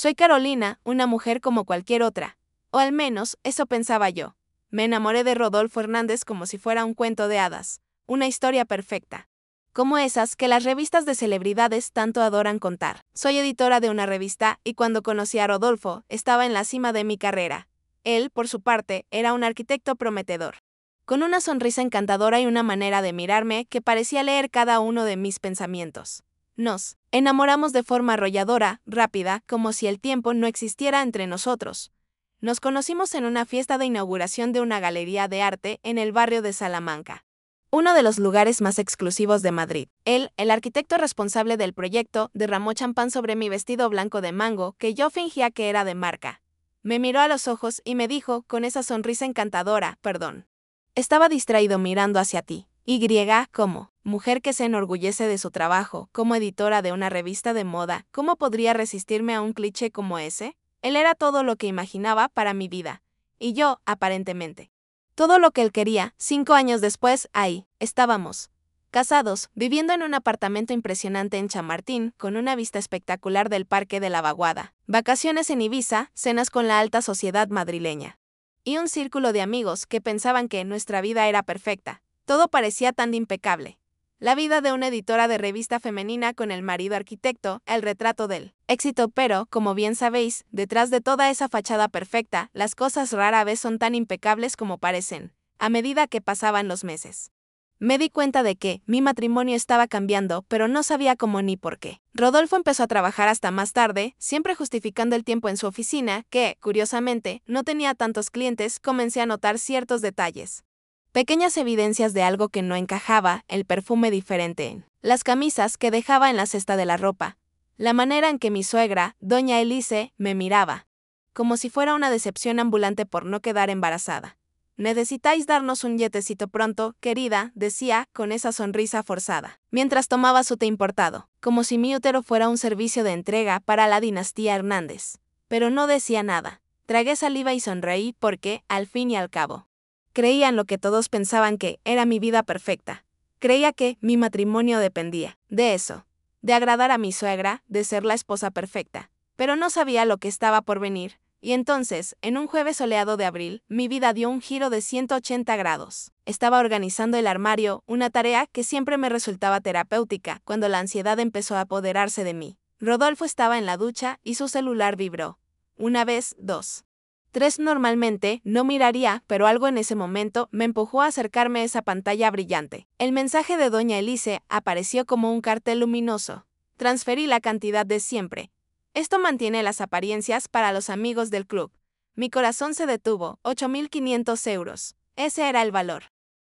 Soy Carolina, una mujer como cualquier otra. O al menos, eso pensaba yo. Me enamoré de Rodolfo Hernández como si fuera un cuento de hadas, una historia perfecta. Como esas que las revistas de celebridades tanto adoran contar. Soy editora de una revista y cuando conocí a Rodolfo, estaba en la cima de mi carrera. Él, por su parte, era un arquitecto prometedor. Con una sonrisa encantadora y una manera de mirarme que parecía leer cada uno de mis pensamientos. Nos enamoramos de forma arrolladora, rápida, como si el tiempo no existiera entre nosotros. Nos conocimos en una fiesta de inauguración de una galería de arte en el barrio de Salamanca, uno de los lugares más exclusivos de Madrid. Él, el arquitecto responsable del proyecto, derramó champán sobre mi vestido blanco de mango que yo fingía que era de marca. Me miró a los ojos y me dijo, con esa sonrisa encantadora, perdón. Estaba distraído mirando hacia ti. Y como mujer que se enorgullece de su trabajo, como editora de una revista de moda, ¿cómo podría resistirme a un cliché como ese? Él era todo lo que imaginaba para mi vida. Y yo, aparentemente. Todo lo que él quería. 5 años después, ahí, estábamos. Casados, viviendo en un apartamento impresionante en Chamartín, con una vista espectacular del Parque de la Vaguada. Vacaciones en Ibiza, cenas con la alta sociedad madrileña. Y un círculo de amigos que pensaban que nuestra vida era perfecta. Todo parecía tan impecable. La vida de una editora de revista femenina con el marido arquitecto, el retrato del éxito, pero, como bien sabéis, detrás de toda esa fachada perfecta, las cosas rara vez son tan impecables como parecen, a medida que pasaban los meses. Me di cuenta de que mi matrimonio estaba cambiando, pero no sabía cómo ni por qué. Rodolfo empezó a trabajar hasta más tarde, siempre justificando el tiempo en su oficina, que, curiosamente, no tenía tantos clientes. Comencé a notar ciertos detalles. Pequeñas evidencias de algo que no encajaba, el perfume diferente, las camisas que dejaba en la cesta de la ropa, la manera en que mi suegra, doña Elise, me miraba, como si fuera una decepción ambulante por no quedar embarazada. Necesitáis darnos un yetecito pronto, querida, decía, con esa sonrisa forzada, mientras tomaba su té importado, como si mi útero fuera un servicio de entrega para la dinastía Hernández. Pero no decía nada. Tragué saliva y sonreí porque, al fin y al cabo, creía en lo que todos pensaban que era mi vida perfecta. Creía que mi matrimonio dependía de eso, de agradar a mi suegra, de ser la esposa perfecta. Pero no sabía lo que estaba por venir. Y entonces, en un jueves soleado de abril, mi vida dio un giro de 180 grados. Estaba organizando el armario, una tarea que siempre me resultaba terapéutica, cuando la ansiedad empezó a apoderarse de mí. Rodolfo estaba en la ducha y su celular vibró. Una vez, 2. 3 normalmente no miraría, pero algo en ese momento me empujó a acercarme a esa pantalla brillante. El mensaje de doña Elise apareció como un cartel luminoso. Transferí la cantidad de siempre. Esto mantiene las apariencias para los amigos del club. Mi corazón se detuvo, 8.500 euros. Ese era el valor.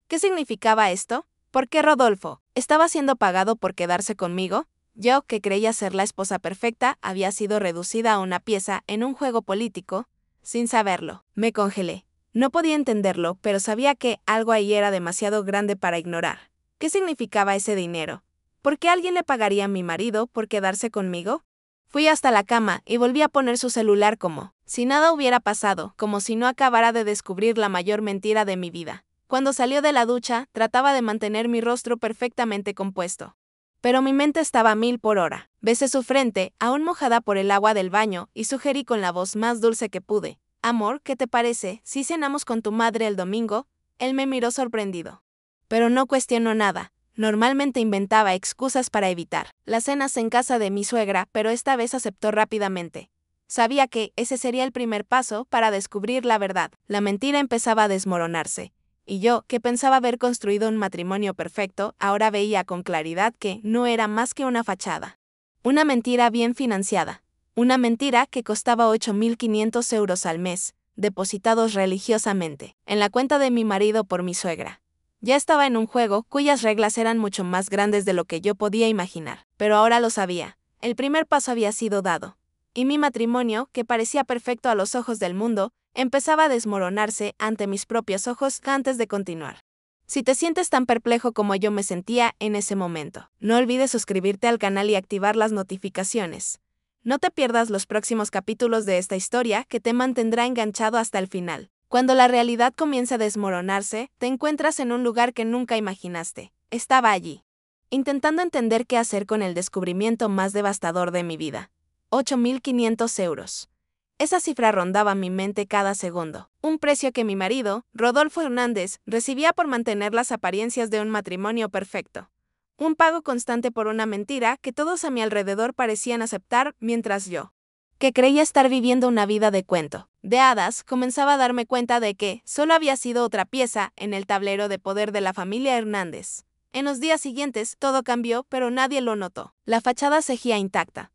¿Qué significaba esto? ¿Por qué Rodolfo estaba siendo pagado por quedarse conmigo? Yo, que creía ser la esposa perfecta, había sido reducida a una pieza en un juego político. Sin saberlo, me congelé. No podía entenderlo, pero sabía que algo ahí era demasiado grande para ignorar. ¿Qué significaba ese dinero? ¿Por qué alguien le pagaría a mi marido por quedarse conmigo? Fui hasta la cama y volví a poner su celular como si nada hubiera pasado, como si no acabara de descubrir la mayor mentira de mi vida. Cuando salió de la ducha, trataba de mantener mi rostro perfectamente compuesto. Pero mi mente estaba a 1000 por hora. Besé su frente, aún mojada por el agua del baño, y sugerí con la voz más dulce que pude: «Amor, ¿qué te parece si cenamos con tu madre el domingo?» Él me miró sorprendido. Pero no cuestionó nada. Normalmente inventaba excusas para evitar las cenas en casa de mi suegra, pero esta vez aceptó rápidamente. Sabía que ese sería el primer paso para descubrir la verdad. La mentira empezaba a desmoronarse. Y yo, que pensaba haber construido un matrimonio perfecto, ahora veía con claridad que no era más que una fachada. Una mentira bien financiada. Una mentira que costaba 8.500 euros al mes, depositados religiosamente en la cuenta de mi marido por mi suegra. Ya estaba en un juego cuyas reglas eran mucho más grandes de lo que yo podía imaginar, pero ahora lo sabía. El primer paso había sido dado. Y mi matrimonio, que parecía perfecto a los ojos del mundo, empezaba a desmoronarse ante mis propios ojos antes de continuar. Si te sientes tan perplejo como yo me sentía en ese momento, no olvides suscribirte al canal y activar las notificaciones. No te pierdas los próximos capítulos de esta historia que te mantendrá enganchado hasta el final. Cuando la realidad comienza a desmoronarse, te encuentras en un lugar que nunca imaginaste. Estaba allí, intentando entender qué hacer con el descubrimiento más devastador de mi vida. 8.500 euros. Esa cifra rondaba mi mente cada segundo. Un precio que mi marido, Rodolfo Hernández, recibía por mantener las apariencias de un matrimonio perfecto. Un pago constante por una mentira que todos a mi alrededor parecían aceptar, mientras yo, que creía estar viviendo una vida de cuento, de hadas, comenzaba a darme cuenta de que solo había sido otra pieza en el tablero de poder de la familia Hernández. En los días siguientes todo cambió, pero nadie lo notó. La fachada seguía intacta.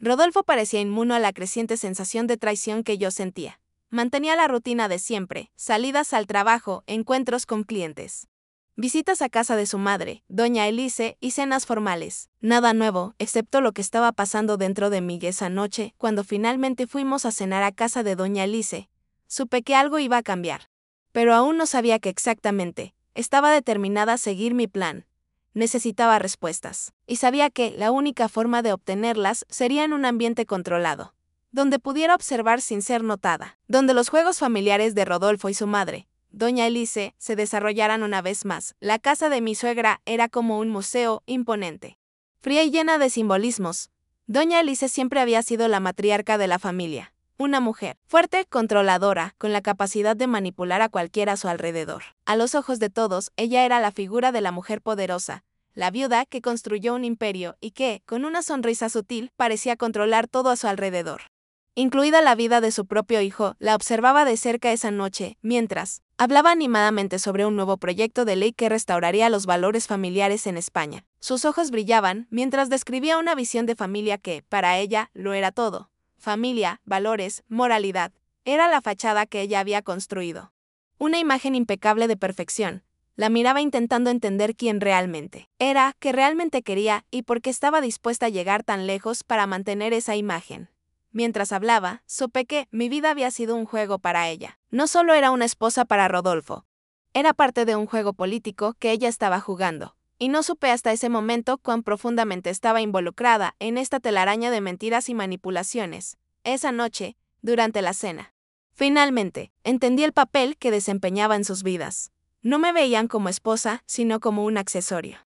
Rodolfo parecía inmuno a la creciente sensación de traición que yo sentía. Mantenía la rutina de siempre, salidas al trabajo, encuentros con clientes, visitas a casa de su madre, doña Elise, y cenas formales. Nada nuevo, excepto lo que estaba pasando dentro de mí esa noche, cuando finalmente fuimos a cenar a casa de doña Elise. Supe que algo iba a cambiar. Pero aún no sabía qué exactamente. Estaba determinada a seguir mi plan. Necesitaba respuestas, y sabía que la única forma de obtenerlas sería en un ambiente controlado, donde pudiera observar sin ser notada, donde los juegos familiares de Rodolfo y su madre, doña Elise, se desarrollaran una vez más. La casa de mi suegra era como un museo imponente, fría y llena de simbolismos. Doña Elise siempre había sido la matriarca de la familia, una mujer fuerte, controladora, con la capacidad de manipular a cualquiera a su alrededor. A los ojos de todos, ella era la figura de la mujer poderosa, la viuda que construyó un imperio y que, con una sonrisa sutil, parecía controlar todo a su alrededor, incluida la vida de su propio hijo. La observaba de cerca esa noche, mientras hablaba animadamente sobre un nuevo proyecto de ley que restauraría los valores familiares en España. Sus ojos brillaban mientras describía una visión de familia que, para ella, lo era todo. Familia, valores, moralidad. Era la fachada que ella había construido. Una imagen impecable de perfección. La miraba intentando entender quién realmente era, qué realmente quería y por qué estaba dispuesta a llegar tan lejos para mantener esa imagen. Mientras hablaba, supe que mi vida había sido un juego para ella. No solo era una esposa para Rodolfo. Era parte de un juego político que ella estaba jugando. Y no supe hasta ese momento cuán profundamente estaba involucrada en esta telaraña de mentiras y manipulaciones. Esa noche, durante la cena, finalmente, entendí el papel que desempeñaba en sus vidas. No me veían como esposa, sino como un accesorio.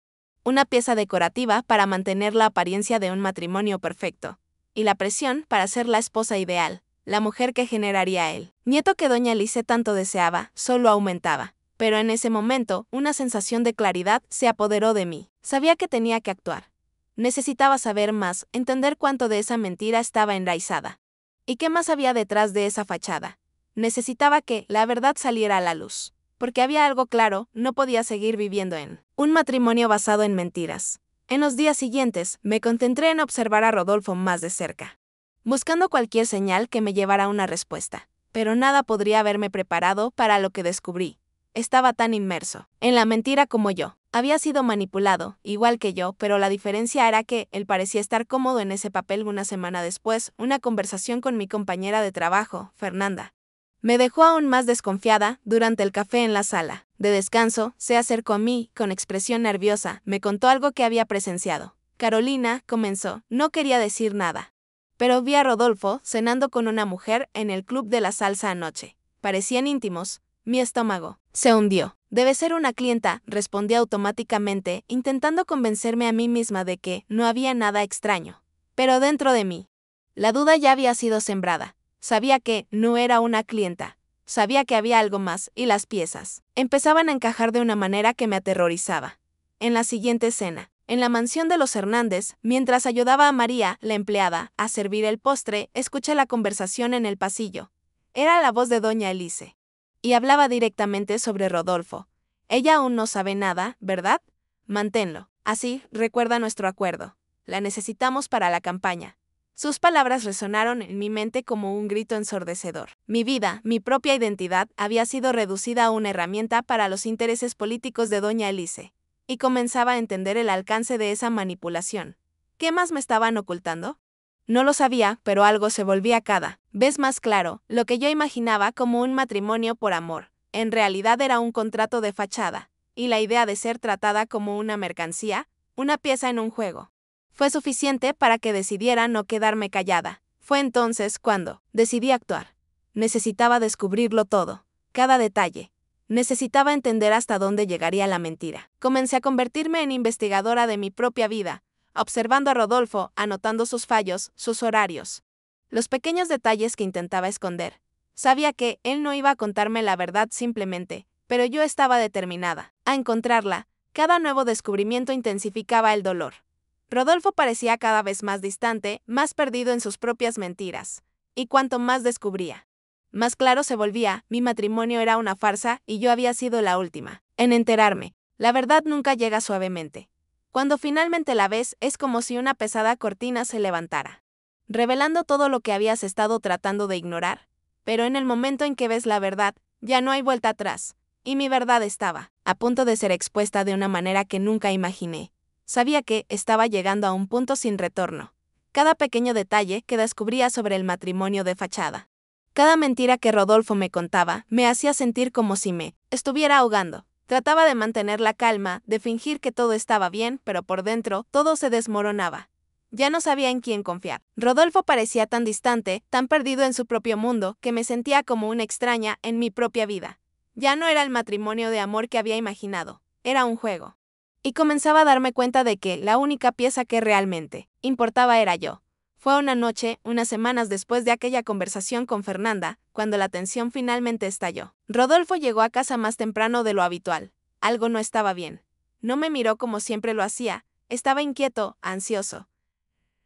Una pieza decorativa para mantener la apariencia de un matrimonio perfecto. Y la presión para ser la esposa ideal, la mujer que generaría el nieto que doña Elise tanto deseaba, solo aumentaba. Pero en ese momento, una sensación de claridad se apoderó de mí. Sabía que tenía que actuar. Necesitaba saber más, entender cuánto de esa mentira estaba enraizada. ¿Y qué más había detrás de esa fachada? Necesitaba que la verdad saliera a la luz. Porque había algo claro, no podía seguir viviendo en un matrimonio basado en mentiras. En los días siguientes, me concentré en observar a Rodolfo más de cerca, buscando cualquier señal que me llevara a una respuesta. Pero nada podría haberme preparado para lo que descubrí. Estaba tan inmerso en la mentira como yo. Había sido manipulado, igual que yo, pero la diferencia era que él parecía estar cómodo en ese papel. Una semana después, una conversación con mi compañera de trabajo, Fernanda, me dejó aún más desconfiada. Durante el café en la sala de descanso, se acercó a mí, con expresión nerviosa, me contó algo que había presenciado. Carolina, comenzó, no quería decir nada. Pero vi a Rodolfo cenando con una mujer en el club de la salsa anoche. Parecían íntimos. Mi estómago se hundió. Debe ser una clienta, respondí automáticamente, intentando convencerme a mí misma de que no había nada extraño. Pero dentro de mí, la duda ya había sido sembrada. Sabía que no era una clienta. Sabía que había algo más, y las piezas empezaban a encajar de una manera que me aterrorizaba. En la siguiente escena, en la mansión de los Hernández, mientras ayudaba a María, la empleada, a servir el postre, escuché la conversación en el pasillo. Era la voz de doña Elise. Y hablaba directamente sobre Rodolfo. Ella aún no sabe nada, ¿verdad? Manténlo. Así, recuerda nuestro acuerdo. La necesitamos para la campaña. Sus palabras resonaron en mi mente como un grito ensordecedor. Mi vida, mi propia identidad, había sido reducida a una herramienta para los intereses políticos de doña Elise. Y comenzaba a entender el alcance de esa manipulación. ¿Qué más me estaban ocultando? No lo sabía, pero algo se volvía cada vez más claro. Lo que yo imaginaba como un matrimonio por amor, en realidad era un contrato de fachada, y la idea de ser tratada como una mercancía, una pieza en un juego, fue suficiente para que decidiera no quedarme callada. Fue entonces cuando decidí actuar. Necesitaba descubrirlo todo, cada detalle. Necesitaba entender hasta dónde llegaría la mentira. Comencé a convertirme en investigadora de mi propia vida, observando a Rodolfo, anotando sus fallos, sus horarios, los pequeños detalles que intentaba esconder. Sabía que él no iba a contarme la verdad simplemente, pero yo estaba determinada a encontrarla. Cada nuevo descubrimiento intensificaba el dolor. Rodolfo parecía cada vez más distante, más perdido en sus propias mentiras. Y cuanto más descubría, más claro se volvía, mi matrimonio era una farsa y yo había sido la última en enterarme. La verdad nunca llega suavemente. Cuando finalmente la ves, es como si una pesada cortina se levantara, revelando todo lo que habías estado tratando de ignorar. Pero en el momento en que ves la verdad, ya no hay vuelta atrás. Y mi verdad estaba a punto de ser expuesta de una manera que nunca imaginé. Sabía que estaba llegando a un punto sin retorno. Cada pequeño detalle que descubría sobre el matrimonio de fachada, cada mentira que Rodolfo me contaba, me hacía sentir como si me estuviera ahogando. Trataba de mantener la calma, de fingir que todo estaba bien, pero por dentro todo se desmoronaba. Ya no sabía en quién confiar. Rodolfo parecía tan distante, tan perdido en su propio mundo, que me sentía como una extraña en mi propia vida. Ya no era el matrimonio de amor que había imaginado, era un juego. Y comenzaba a darme cuenta de que la única pieza que realmente importaba era yo. Fue una noche, unas semanas después de aquella conversación con Fernanda, cuando la tensión finalmente estalló. Rodolfo llegó a casa más temprano de lo habitual. Algo no estaba bien. No me miró como siempre lo hacía, estaba inquieto, ansioso.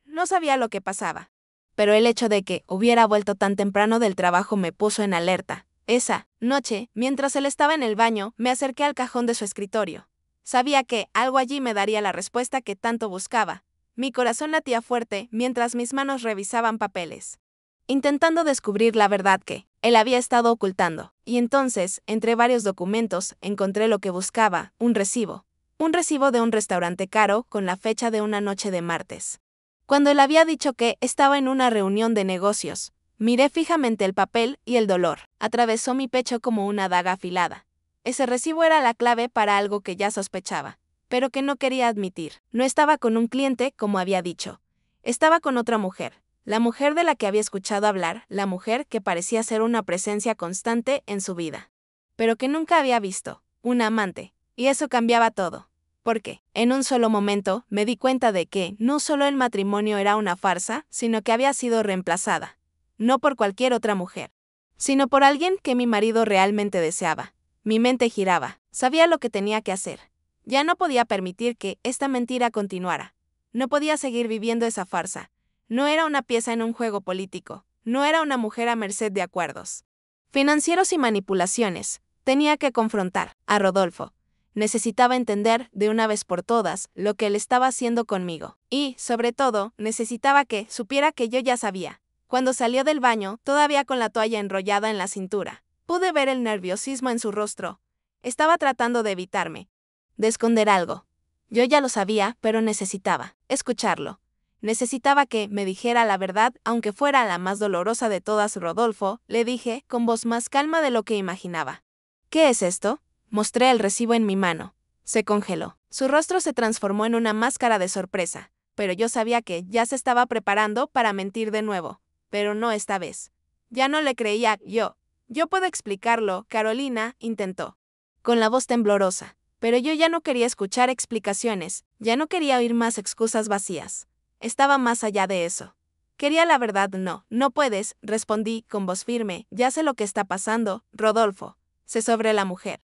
No sabía lo que pasaba. Pero el hecho de que hubiera vuelto tan temprano del trabajo me puso en alerta. Esa noche, mientras él estaba en el baño, me acerqué al cajón de su escritorio. Sabía que algo allí me daría la respuesta que tanto buscaba. Mi corazón latía fuerte mientras mis manos revisaban papeles, intentando descubrir la verdad que él había estado ocultando. Y entonces, entre varios documentos, encontré lo que buscaba, un recibo. Un recibo de un restaurante caro con la fecha de una noche de martes. Cuando él había dicho que estaba en una reunión de negocios, miré fijamente el papel y el dolor atravesó mi pecho como una daga afilada. Ese recibo era la clave para algo que ya sospechaba, pero que no quería admitir. No estaba con un cliente, como había dicho. Estaba con otra mujer, la mujer de la que había escuchado hablar, la mujer que parecía ser una presencia constante en su vida, pero que nunca había visto, una amante, y eso cambiaba todo. Porque, en un solo momento, me di cuenta de que no solo el matrimonio era una farsa, sino que había sido reemplazada. No por cualquier otra mujer, sino por alguien que mi marido realmente deseaba. Mi mente giraba, sabía lo que tenía que hacer. Ya no podía permitir que esta mentira continuara. No podía seguir viviendo esa farsa. No era una pieza en un juego político, no era una mujer a merced de acuerdos financieros y manipulaciones. Tenía que confrontar a Rodolfo. Necesitaba entender, de una vez por todas, lo que él estaba haciendo conmigo. Y, sobre todo, necesitaba que supiera que yo ya sabía. Cuando salió del baño, todavía con la toalla enrollada en la cintura, pude ver el nerviosismo en su rostro. Estaba tratando de evitarme, de esconder algo. Yo ya lo sabía, pero necesitaba escucharlo. Necesitaba que me dijera la verdad, aunque fuera la más dolorosa de todas. Rodolfo, le dije, con voz más calma de lo que imaginaba. ¿Qué es esto? Mostré el recibo en mi mano. Se congeló. Su rostro se transformó en una máscara de sorpresa, pero yo sabía que ya se estaba preparando para mentir de nuevo. Pero no esta vez. Ya no le creía yo. Yo puedo explicarlo, Carolina, intentó, con la voz temblorosa. Pero yo ya no quería escuchar explicaciones, ya no quería oír más excusas vacías. Estaba más allá de eso. Quería la verdad. No puedes, respondí con voz firme. Ya sé lo que está pasando, Rodolfo. Sé sobre la mujer.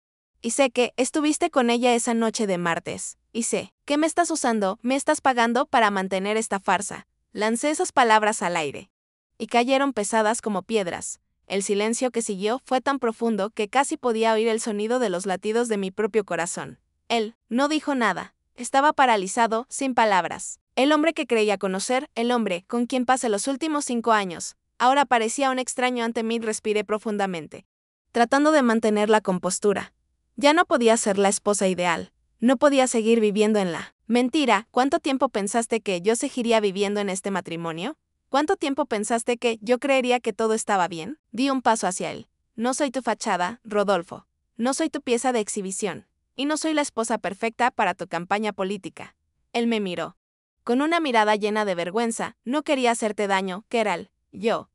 Y sé que estuviste con ella esa noche de martes. Y sé que me estás usando, me estás pagando para mantener esta farsa. Lancé esas palabras al aire. Y cayeron pesadas como piedras. El silencio que siguió fue tan profundo que casi podía oír el sonido de los latidos de mi propio corazón. Él no dijo nada. Estaba paralizado, sin palabras. El hombre que creía conocer, el hombre con quien pasé los últimos 5 años, ahora parecía un extraño ante mí. Respiré profundamente, tratando de mantener la compostura. Ya no podía ser la esposa ideal. No podía seguir viviendo en la mentira. ¿Cuánto tiempo pensaste que yo seguiría viviendo en este matrimonio? ¿Cuánto tiempo pensaste que yo creería que todo estaba bien? Di un paso hacia él. No soy tu fachada, Rodolfo. No soy tu pieza de exhibición. Y no soy la esposa perfecta para tu campaña política. Él me miró, con una mirada llena de vergüenza. No quería hacerte daño, Keral. Yo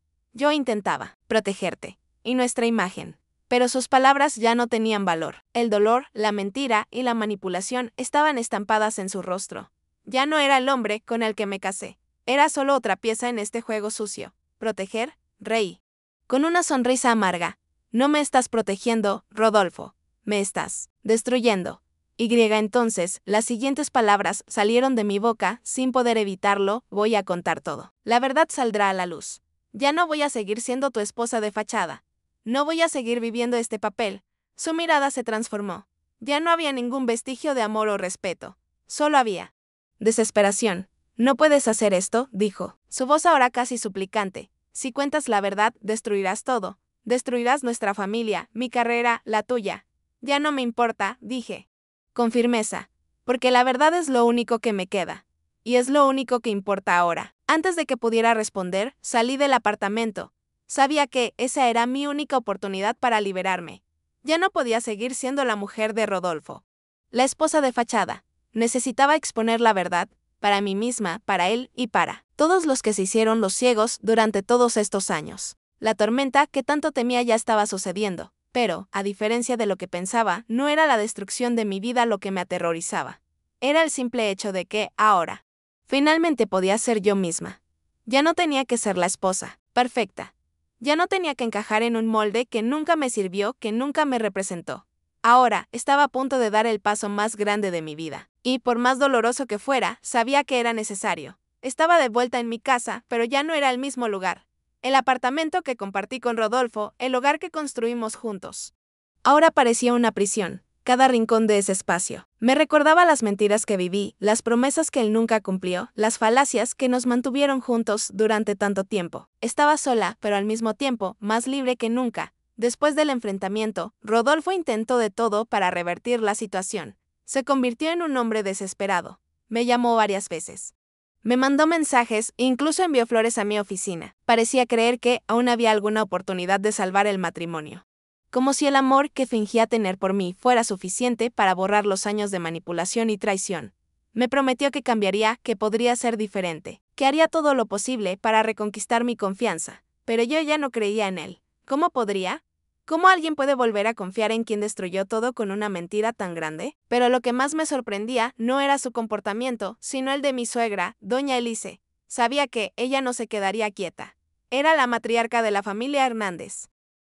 intentaba protegerte y nuestra imagen. Pero sus palabras ya no tenían valor. El dolor, la mentira y la manipulación estaban estampadas en su rostro. Ya no era el hombre con el que me casé. Era solo otra pieza en este juego sucio. Proteger, reí. Con una sonrisa amarga. No me estás protegiendo, Rodolfo. Me estás destruyendo. Entonces, las siguientes palabras salieron de mi boca, sin poder evitarlo, voy a contar todo. La verdad saldrá a la luz. Ya no voy a seguir siendo tu esposa de fachada. No voy a seguir viviendo este papel. Su mirada se transformó. Ya no había ningún vestigio de amor o respeto. Solo había desesperación. No puedes hacer esto, dijo. Su voz ahora casi suplicante. Si cuentas la verdad, destruirás todo. Destruirás nuestra familia, mi carrera, la tuya. Ya no me importa, dije. Con firmeza. Porque la verdad es lo único que me queda. Y es lo único que importa ahora. Antes de que pudiera responder, salí del apartamento. Sabía que esa era mi única oportunidad para liberarme. Ya no podía seguir siendo la mujer de Rodolfo. La esposa de fachada. Necesitaba exponer la verdad, para mí misma, para él y para todos los que se hicieron los ciegos durante todos estos años. La tormenta que tanto temía ya estaba sucediendo, pero, a diferencia de lo que pensaba, no era la destrucción de mi vida lo que me aterrorizaba. Era el simple hecho de que, ahora, finalmente podía ser yo misma. Ya no tenía que ser la esposa perfecta. Ya no tenía que encajar en un molde que nunca me sirvió, que nunca me representó. Ahora, estaba a punto de dar el paso más grande de mi vida. Y, por más doloroso que fuera, sabía que era necesario. Estaba de vuelta en mi casa, pero ya no era el mismo lugar. El apartamento que compartí con Rodolfo, el hogar que construimos juntos. Ahora parecía una prisión, cada rincón de ese espacio. Me recordaba las mentiras que viví, las promesas que él nunca cumplió, las falacias que nos mantuvieron juntos durante tanto tiempo. Estaba sola, pero al mismo tiempo, más libre que nunca. Después del enfrentamiento, Rodolfo intentó de todo para revertir la situación. Se convirtió en un hombre desesperado. Me llamó varias veces. Me mandó mensajes e incluso envió flores a mi oficina. Parecía creer que aún había alguna oportunidad de salvar el matrimonio. Como si el amor que fingía tener por mí fuera suficiente para borrar los años de manipulación y traición. Me prometió que cambiaría, que podría ser diferente, que haría todo lo posible para reconquistar mi confianza. Pero yo ya no creía en él. ¿Cómo podría? ¿Cómo alguien puede volver a confiar en quien destruyó todo con una mentira tan grande? Pero lo que más me sorprendía no era su comportamiento, sino el de mi suegra, doña Elise. Sabía que ella no se quedaría quieta. Era la matriarca de la familia Hernández.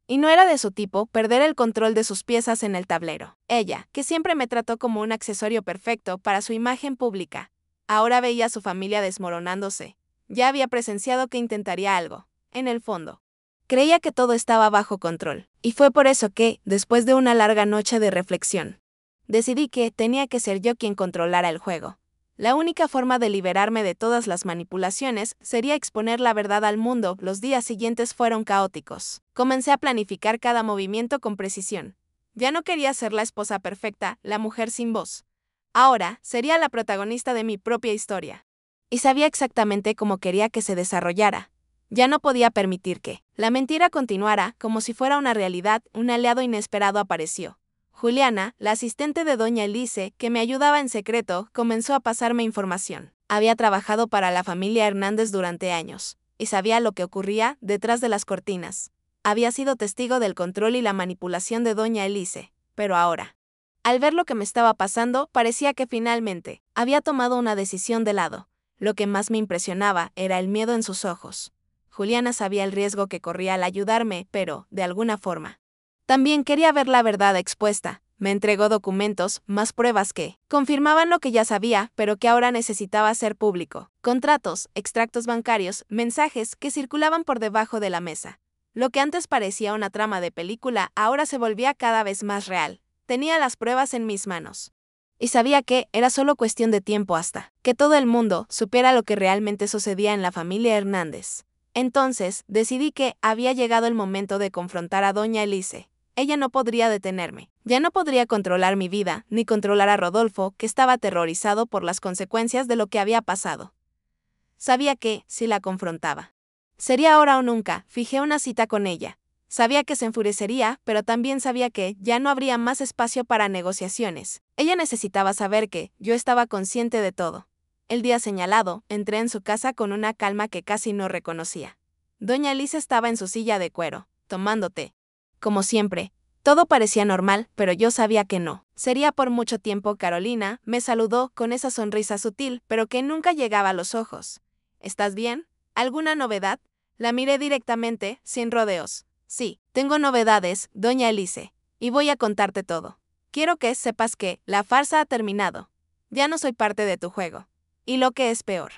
Y no era de su tipo perder el control de sus piezas en el tablero. Ella, que siempre me trató como un accesorio perfecto para su imagen pública, ahora veía a su familia desmoronándose. Ya había presenciado que intentaría algo. En el fondo, creía que todo estaba bajo control. Y fue por eso que, después de una larga noche de reflexión, decidí que tenía que ser yo quien controlara el juego. La única forma de liberarme de todas las manipulaciones sería exponer la verdad al mundo. Los días siguientes fueron caóticos. Comencé a planificar cada movimiento con precisión. Ya no quería ser la esposa perfecta, la mujer sin voz. Ahora, sería la protagonista de mi propia historia. Y sabía exactamente cómo quería que se desarrollara. Ya no podía permitir que la mentira continuara, como si fuera una realidad. Un aliado inesperado apareció. Juliana, la asistente de doña Elise, que me ayudaba en secreto, comenzó a pasarme información. Había trabajado para la familia Hernández durante años, y sabía lo que ocurría detrás de las cortinas. Había sido testigo del control y la manipulación de doña Elise, pero ahora, al ver lo que me estaba pasando, parecía que finalmente había tomado una decisión de lado. Lo que más me impresionaba era el miedo en sus ojos. Juliana sabía el riesgo que corría al ayudarme, pero, de alguna forma, también quería ver la verdad expuesta. Me entregó documentos, más pruebas que confirmaban lo que ya sabía, pero que ahora necesitaba hacer público. Contratos, extractos bancarios, mensajes que circulaban por debajo de la mesa. Lo que antes parecía una trama de película, ahora se volvía cada vez más real. Tenía las pruebas en mis manos. Y sabía que era solo cuestión de tiempo hasta que todo el mundo supiera lo que realmente sucedía en la familia Hernández. Entonces, decidí que había llegado el momento de confrontar a doña Elise. Ella no podría detenerme. Ya no podría controlar mi vida, ni controlar a Rodolfo, que estaba aterrorizado por las consecuencias de lo que había pasado. Sabía que, si la confrontaba, sería ahora o nunca. Fijé una cita con ella. Sabía que se enfurecería, pero también sabía que ya no habría más espacio para negociaciones. Ella necesitaba saber que yo estaba consciente de todo. El día señalado, entré en su casa con una calma que casi no reconocía. Doña Elisa estaba en su silla de cuero, tomando té. Como siempre, todo parecía normal, pero yo sabía que no. Sería por mucho tiempo. Carolina me saludó con esa sonrisa sutil, pero que nunca llegaba a los ojos. ¿Estás bien? ¿Alguna novedad? La miré directamente, sin rodeos. Sí, tengo novedades, doña Elise, y voy a contarte todo. Quiero que sepas que la farsa ha terminado. Ya no soy parte de tu juego. Y lo que es peor,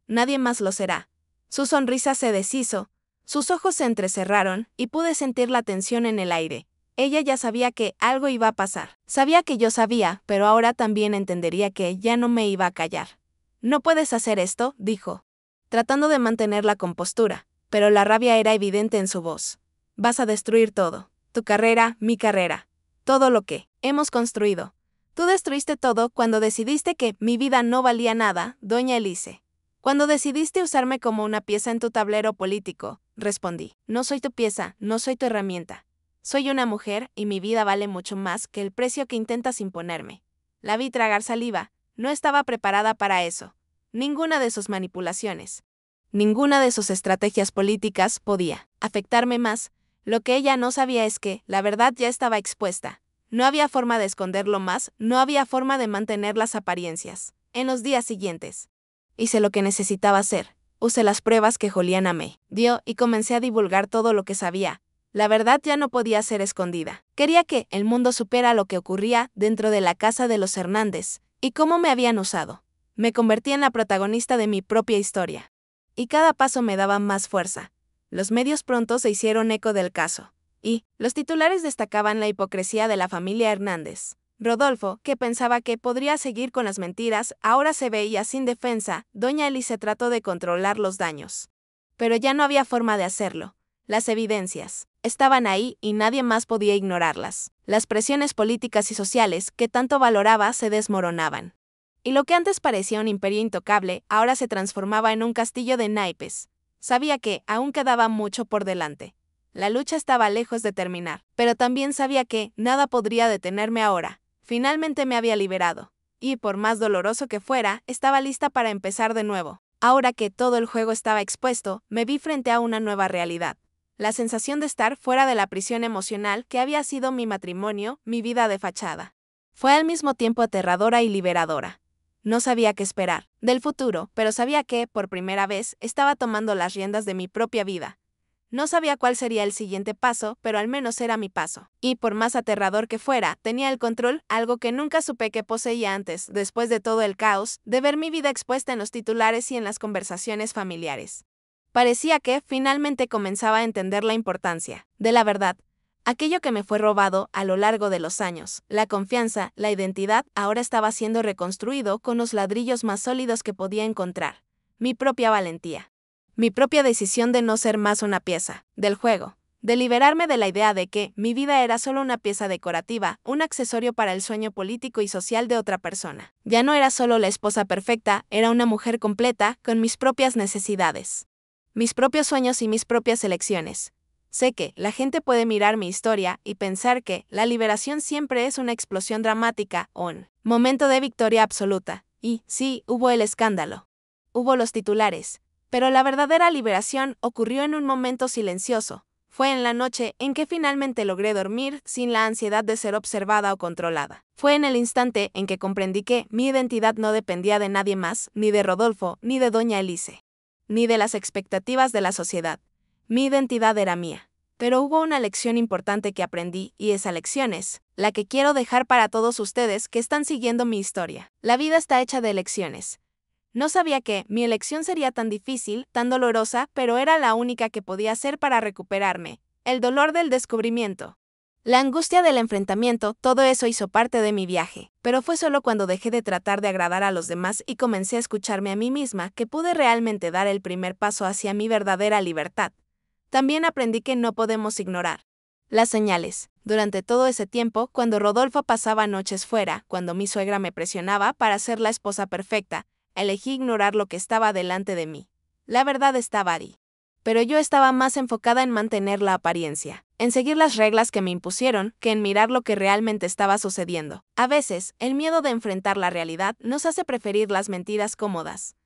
nadie más lo será. Su sonrisa se deshizo, sus ojos se entrecerraron y pude sentir la tensión en el aire. Ella ya sabía que algo iba a pasar. Sabía que yo sabía, pero ahora también entendería que ya no me iba a callar. No puedes hacer esto, dijo, tratando de mantener la compostura, pero la rabia era evidente en su voz. Vas a destruir todo. Tu carrera, mi carrera. Todo lo que hemos construido. Tú destruiste todo cuando decidiste que mi vida no valía nada, doña Elise. Cuando decidiste usarme como una pieza en tu tablero político, respondí. No soy tu pieza, no soy tu herramienta. Soy una mujer y mi vida vale mucho más que el precio que intentas imponerme. La vi tragar saliva, no estaba preparada para eso. Ninguna de sus manipulaciones, ninguna de sus estrategias políticas podía afectarme más. Lo que ella no sabía es que la verdad ya estaba expuesta. No había forma de esconderlo más, no había forma de mantener las apariencias. En los días siguientes, hice lo que necesitaba hacer. Usé las pruebas que Juliana me dio y comencé a divulgar todo lo que sabía. La verdad ya no podía ser escondida. Quería que el mundo supiera lo que ocurría dentro de la casa de los Hernández y cómo me habían usado. Me convertí en la protagonista de mi propia historia. Y cada paso me daba más fuerza. Los medios pronto se hicieron eco del caso. Y los titulares destacaban la hipocresía de la familia Hernández. Rodolfo, que pensaba que podría seguir con las mentiras, ahora se veía sin defensa. Doña Elise trató de controlar los daños. Pero ya no había forma de hacerlo. Las evidencias estaban ahí y nadie más podía ignorarlas. Las presiones políticas y sociales que tanto valoraba se desmoronaban. Y lo que antes parecía un imperio intocable, ahora se transformaba en un castillo de naipes. Sabía que aún quedaba mucho por delante. La lucha estaba lejos de terminar, pero también sabía que nada podría detenerme ahora. Finalmente me había liberado. Y por más doloroso que fuera, estaba lista para empezar de nuevo. Ahora que todo el juego estaba expuesto, me vi frente a una nueva realidad. La sensación de estar fuera de la prisión emocional que había sido mi matrimonio, mi vida de fachada. Fue al mismo tiempo aterradora y liberadora. No sabía qué esperar del futuro, pero sabía que, por primera vez, estaba tomando las riendas de mi propia vida. No sabía cuál sería el siguiente paso, pero al menos era mi paso. Y por más aterrador que fuera, tenía el control, algo que nunca supe que poseía antes, después de todo el caos, de ver mi vida expuesta en los titulares y en las conversaciones familiares. Parecía que, finalmente, comenzaba a entender la importancia de la verdad. Aquello que me fue robado a lo largo de los años, la confianza, la identidad, ahora estaba siendo reconstruido con los ladrillos más sólidos que podía encontrar. Mi propia valentía. Mi propia decisión de no ser más una pieza del juego, de liberarme de la idea de que mi vida era solo una pieza decorativa, un accesorio para el sueño político y social de otra persona. Ya no era solo la esposa perfecta, era una mujer completa, con mis propias necesidades, mis propios sueños y mis propias elecciones. Sé que la gente puede mirar mi historia y pensar que la liberación siempre es una explosión dramática, un momento de victoria absoluta. Y sí, hubo el escándalo. Hubo los titulares. Pero la verdadera liberación ocurrió en un momento silencioso. Fue en la noche en que finalmente logré dormir sin la ansiedad de ser observada o controlada. Fue en el instante en que comprendí que mi identidad no dependía de nadie más, ni de Rodolfo, ni de doña Elise, ni de las expectativas de la sociedad. Mi identidad era mía. Pero hubo una lección importante que aprendí, y esa lección es la que quiero dejar para todos ustedes que están siguiendo mi historia. La vida está hecha de elecciones. No sabía que mi elección sería tan difícil, tan dolorosa, pero era la única que podía hacer para recuperarme. El dolor del descubrimiento, la angustia del enfrentamiento, todo eso hizo parte de mi viaje. Pero fue solo cuando dejé de tratar de agradar a los demás y comencé a escucharme a mí misma que pude realmente dar el primer paso hacia mi verdadera libertad. También aprendí que no podemos ignorar las señales. Durante todo ese tiempo, cuando Rodolfo pasaba noches fuera, cuando mi suegra me presionaba para ser la esposa perfecta, elegí ignorar lo que estaba delante de mí. La verdad estaba ahí. Pero yo estaba más enfocada en mantener la apariencia, en seguir las reglas que me impusieron, que en mirar lo que realmente estaba sucediendo. A veces, el miedo de enfrentar la realidad nos hace preferir las mentiras cómodas.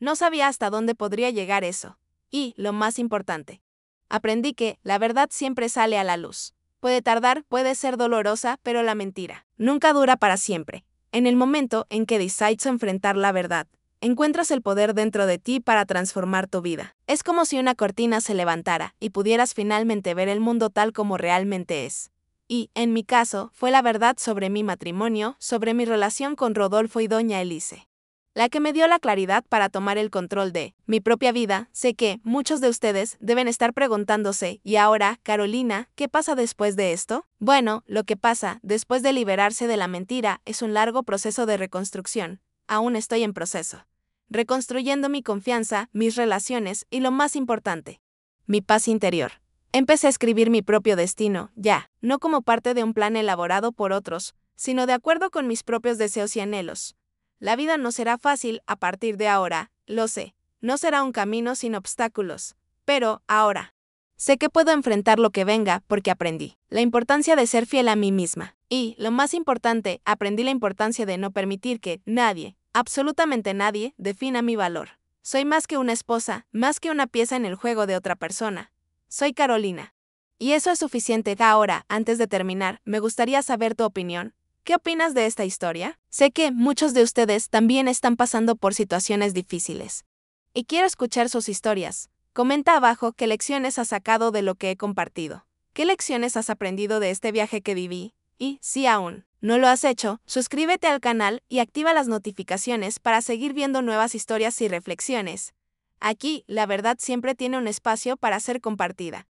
No sabía hasta dónde podría llegar eso. Y, lo más importante, aprendí que la verdad siempre sale a la luz. Puede tardar, puede ser dolorosa, pero la mentira nunca dura para siempre. En el momento en que decides enfrentar la verdad, encuentras el poder dentro de ti para transformar tu vida. Es como si una cortina se levantara y pudieras finalmente ver el mundo tal como realmente es. Y, en mi caso, fue la verdad sobre mi matrimonio, sobre mi relación con Rodolfo y doña Elise, la que me dio la claridad para tomar el control de mi propia vida. Sé que muchos de ustedes deben estar preguntándose, ¿y ahora, Carolina, qué pasa después de esto? Bueno, lo que pasa después de liberarse de la mentira es un largo proceso de reconstrucción. Aún estoy en proceso, reconstruyendo mi confianza, mis relaciones y, lo más importante, mi paz interior. Empecé a escribir mi propio destino, ya, no como parte de un plan elaborado por otros, sino de acuerdo con mis propios deseos y anhelos. La vida no será fácil a partir de ahora, lo sé. No será un camino sin obstáculos. Pero, ahora, sé que puedo enfrentar lo que venga porque aprendí la importancia de ser fiel a mí misma. Y, lo más importante, aprendí la importancia de no permitir que nadie, absolutamente nadie, defina mi valor. Soy más que una esposa, más que una pieza en el juego de otra persona. Soy Carolina. Y eso es suficiente. Ahora, antes de terminar, me gustaría saber tu opinión. ¿Qué opinas de esta historia? Sé que muchos de ustedes también están pasando por situaciones difíciles. Y quiero escuchar sus historias. Comenta abajo qué lecciones has sacado de lo que he compartido. ¿Qué lecciones has aprendido de este viaje que viví? Y, si aún no lo has hecho, suscríbete al canal y activa las notificaciones para seguir viendo nuevas historias y reflexiones. Aquí, la verdad siempre tiene un espacio para ser compartida.